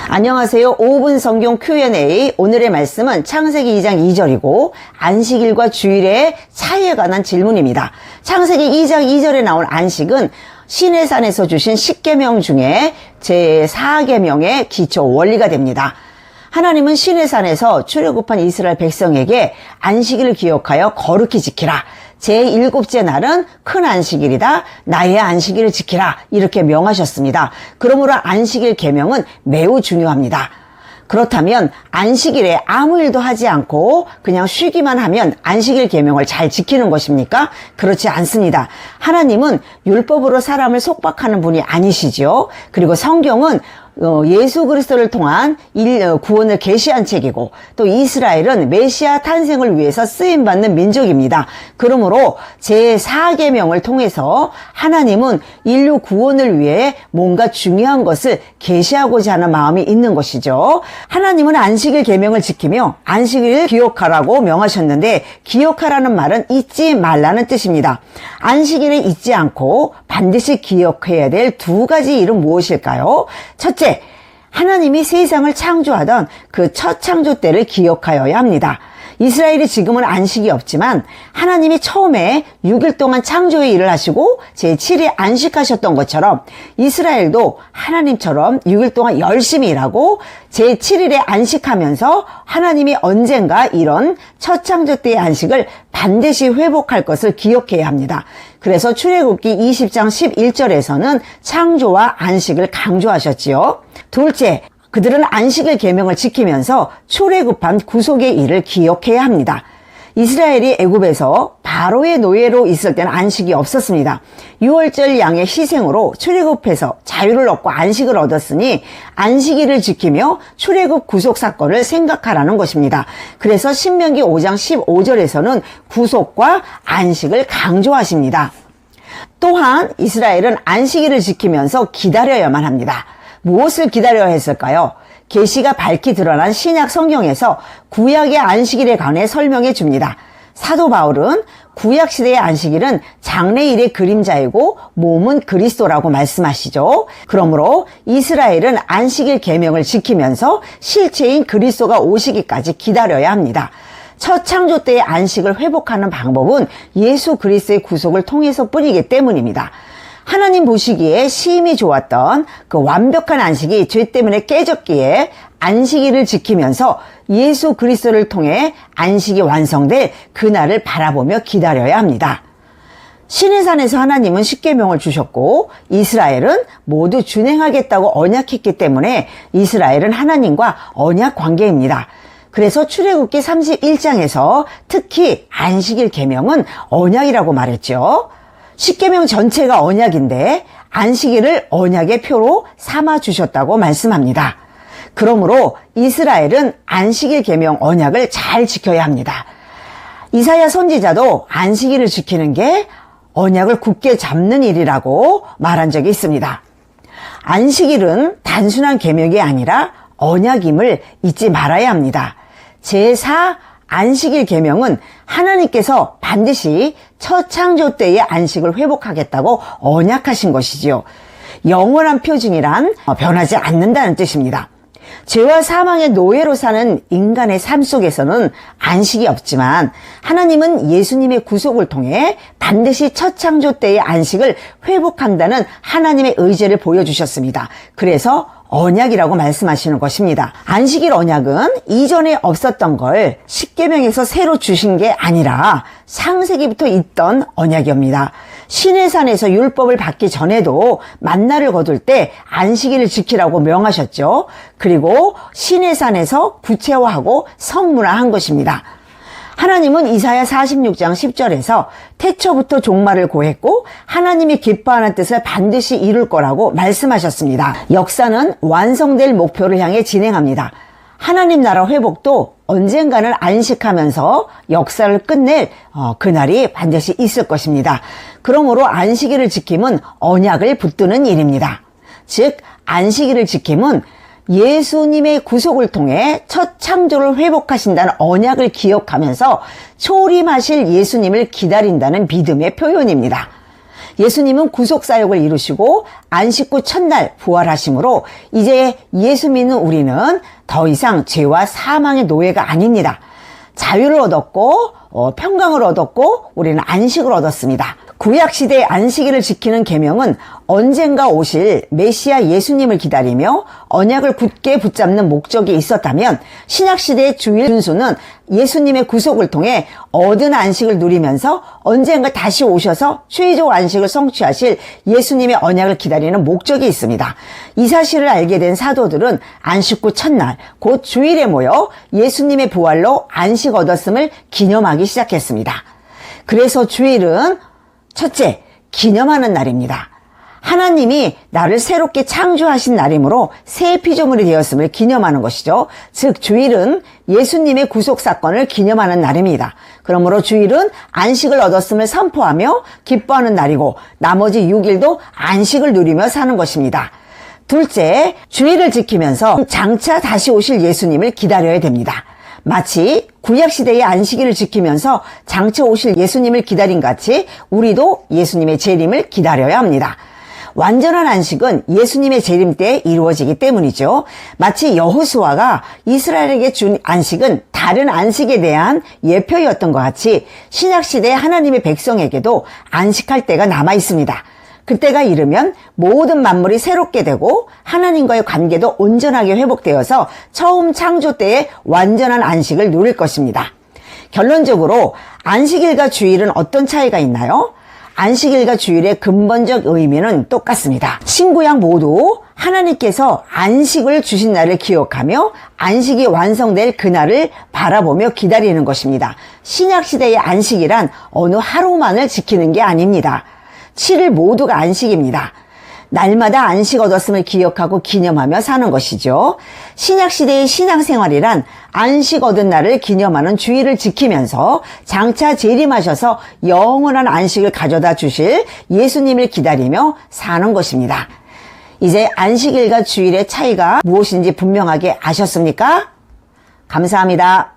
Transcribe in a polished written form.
안녕하세요. 5분 성경 Q&A. 오늘의 말씀은 창세기 2장 2절이고 안식일과 주일의 차이에 관한 질문입니다. 창세기 2장 2절에 나온 안식은 시내산에서 주신 10계명 중에 제4계명의 기초 원리가 됩니다. 하나님은 시내산에서 출애굽한 이스라엘 백성에게 안식일을 기억하여 거룩히 지키라. 제7째 날은 큰 안식일이다. 나의 안식일을 지키라. 이렇게 명하셨습니다. 그러므로 안식일 계명은 매우 중요합니다. 그렇다면 안식일에 아무 일도 하지 않고 그냥 쉬기만 하면 안식일 계명을 잘 지키는 것입니까? 그렇지 않습니다. 하나님은 율법으로 사람을 속박하는 분이 아니시죠. 그리고 성경은 예수 그리스도를 통한 구원을 계시한 책이고 또 이스라엘은 메시아 탄생을 위해서 쓰임받는 민족입니다. 그러므로 제4계명을 통해서 하나님은 인류 구원을 위해 뭔가 중요한 것을 계시하고자 하는 마음이 있는 것이죠. 하나님은 안식일 계명을 지키며 안식일을 기억하라고 명하셨는데 기억하라는 말은 잊지 말라는 뜻입니다. 안식일에 잊지 않고 반드시 기억해야 될 두 가지 일은 무엇일까요? 첫째, 하나님이 세상을 창조하던 그 첫 창조 때를 기억하여야 합니다. 이스라엘이 지금은 안식이 없지만 하나님이 처음에 6일 동안 창조의 일을 하시고 제7일에 안식하셨던 것처럼 이스라엘도 하나님처럼 6일 동안 열심히 일하고 제7일에 안식하면서 하나님이 언젠가 이런 첫 창조 때의 안식을 반드시 회복할 것을 기억해야 합니다. 그래서 출애굽기 20장 11절에서는 창조와 안식을 강조하셨지요. 둘째, 그들은 안식일 계명을 지키면서 출애굽한 구속의 일을 기억해야 합니다. 이스라엘이 애굽에서 바로의 노예로 있을 때는 안식이 없었습니다. 6월절 양의 희생으로 출애굽해서 자유를 얻고 안식을 얻었으니 안식일을 지키며 출애굽 구속 사건을 생각하라는 것입니다. 그래서 신명기 5장 15절에서는 구속과 안식을 강조하십니다. 또한 이스라엘은 안식일을 지키면서 기다려야만 합니다. 무엇을 기다려야 했을까요? 계시가 밝히 드러난 신약 성경에서 구약의 안식일에 관해 설명해 줍니다. 사도 바울은 구약시대의 안식일은 장래일의 그림자이고 몸은 그리스도라고 말씀하시죠. 그러므로 이스라엘은 안식일 계명을 지키면서 실체인 그리스도가 오시기까지 기다려야 합니다. 첫 창조 때의 안식을 회복하는 방법은 예수 그리스도의 구속을 통해서 뿐이기 때문입니다. 하나님 보시기에 심히 좋았던 그 완벽한 안식이 죄 때문에 깨졌기에 안식일을 지키면서 예수 그리스도를 통해 안식이 완성될 그날을 바라보며 기다려야 합니다. 시내산에서 하나님은 10계명을 주셨고 이스라엘은 모두 준행하겠다고 언약했기 때문에 이스라엘은 하나님과 언약 관계입니다. 그래서 출애굽기 31장에서 특히 안식일 계명은 언약이라고 말했죠. 10계명 전체가 언약인데 안식일을 언약의 표로 삼아 주셨다고 말씀합니다. 그러므로 이스라엘은 안식일 계명 언약을 잘 지켜야 합니다. 이사야 선지자도 안식일을 지키는 게 언약을 굳게 잡는 일이라고 말한 적이 있습니다. 안식일은 단순한 계명이 아니라 언약임을 잊지 말아야 합니다. 제4 안식일 계명은 하나님께서 반드시 첫 창조 때의 안식을 회복하겠다고 언약하신 것이지요. 영원한 표징이란 변하지 않는다는 뜻입니다. 죄와 사망의 노예로 사는 인간의 삶 속에서는 안식이 없지만 하나님은 예수님의 구속을 통해 반드시 첫 창조 때의 안식을 회복한다는 하나님의 의지를 보여주셨습니다. 그래서 언약이라고 말씀하시는 것입니다. 안식일 언약은 이전에 없었던 걸 10계명에서 새로 주신 게 아니라 창세기부터 있던 언약입니다. 시내산에서 율법을 받기 전에도 만나를 거둘 때 안식일을 지키라고 명하셨죠. 그리고 시내산에서 구체화하고 성문화한 것입니다. 하나님은 이사야 46장 10절에서 태초부터 종말을 고했고 하나님이 기뻐하는 뜻을 반드시 이룰 거라고 말씀하셨습니다. 역사는 완성될 목표를 향해 진행합니다. 하나님 나라 회복도 언젠가는 안식하면서 역사를 끝낼 그날이 반드시 있을 것입니다. 그러므로 안식일을 지킴은 언약을 붙드는 일입니다. 즉 안식일을 지킴은 예수님의 구속을 통해 첫 창조를 회복하신다는 언약을 기억하면서 초림하실 예수님을 기다린다는 믿음의 표현입니다. 예수님은 구속사역을 이루시고 안식 후 첫날 부활하심으로 이제 예수 믿는 우리는 더 이상 죄와 사망의 노예가 아닙니다. 자유를 얻었고 평강을 얻었고 우리는 안식을 얻었습니다. 구약시대의 안식일을 지키는 계명은 언젠가 오실 메시아 예수님을 기다리며 언약을 굳게 붙잡는 목적이 있었다면, 신약시대의 주일 준수는 예수님의 구속을 통해 얻은 안식을 누리면서 언젠가 다시 오셔서 최종 안식을 성취하실 예수님의 언약을 기다리는 목적이 있습니다. 이 사실을 알게 된 사도들은 안식 후 첫날 곧 주일에 모여 예수님의 부활로 안식 얻었음을 기념하기 시작했습니다. 그래서 주일은 첫째, 기념하는 날입니다. 하나님이 나를 새롭게 창조하신 날이므로 새 피조물이 되었음을 기념하는 것이죠. 즉 주일은 예수님의 구속 사건을 기념하는 날입니다. 그러므로 주일은 안식을 얻었음을 선포하며 기뻐하는 날이고 나머지 6일도 안식을 누리며 사는 것입니다. 둘째, 주일을 지키면서 장차 다시 오실 예수님을 기다려야 됩니다. 마치 구약시대의 안식일을 지키면서 장차 오실 예수님을 기다린 같이 우리도 예수님의 재림을 기다려야 합니다. 완전한 안식은 예수님의 재림 때 이루어지기 때문이죠. 마치 여호수아가 이스라엘에게 준 안식은 다른 안식에 대한 예표였던 것 같이 신약시대 하나님의 백성에게도 안식할 때가 남아 있습니다. 그때가 이르면 모든 만물이 새롭게 되고 하나님과의 관계도 온전하게 회복되어서 처음 창조 때의 완전한 안식을 누릴 것입니다. 결론적으로 안식일과 주일은 어떤 차이가 있나요? 안식일과 주일의 근본적 의미는 똑같습니다. 신구약 모두 하나님께서 안식을 주신 날을 기억하며 안식이 완성될 그날을 바라보며 기다리는 것입니다. 신약시대의 안식이란 어느 하루만을 지키는 게 아닙니다. 7일 모두가 안식입니다. 날마다 안식 얻었음을 기억하고 기념하며 사는 것이죠. 신약시대의 신앙생활이란 안식 얻은 날을 기념하는 주일을 지키면서 장차 재림하셔서 영원한 안식을 가져다 주실 예수님을 기다리며 사는 것입니다. 이제 안식일과 주일의 차이가 무엇인지 분명하게 아셨습니까? 감사합니다.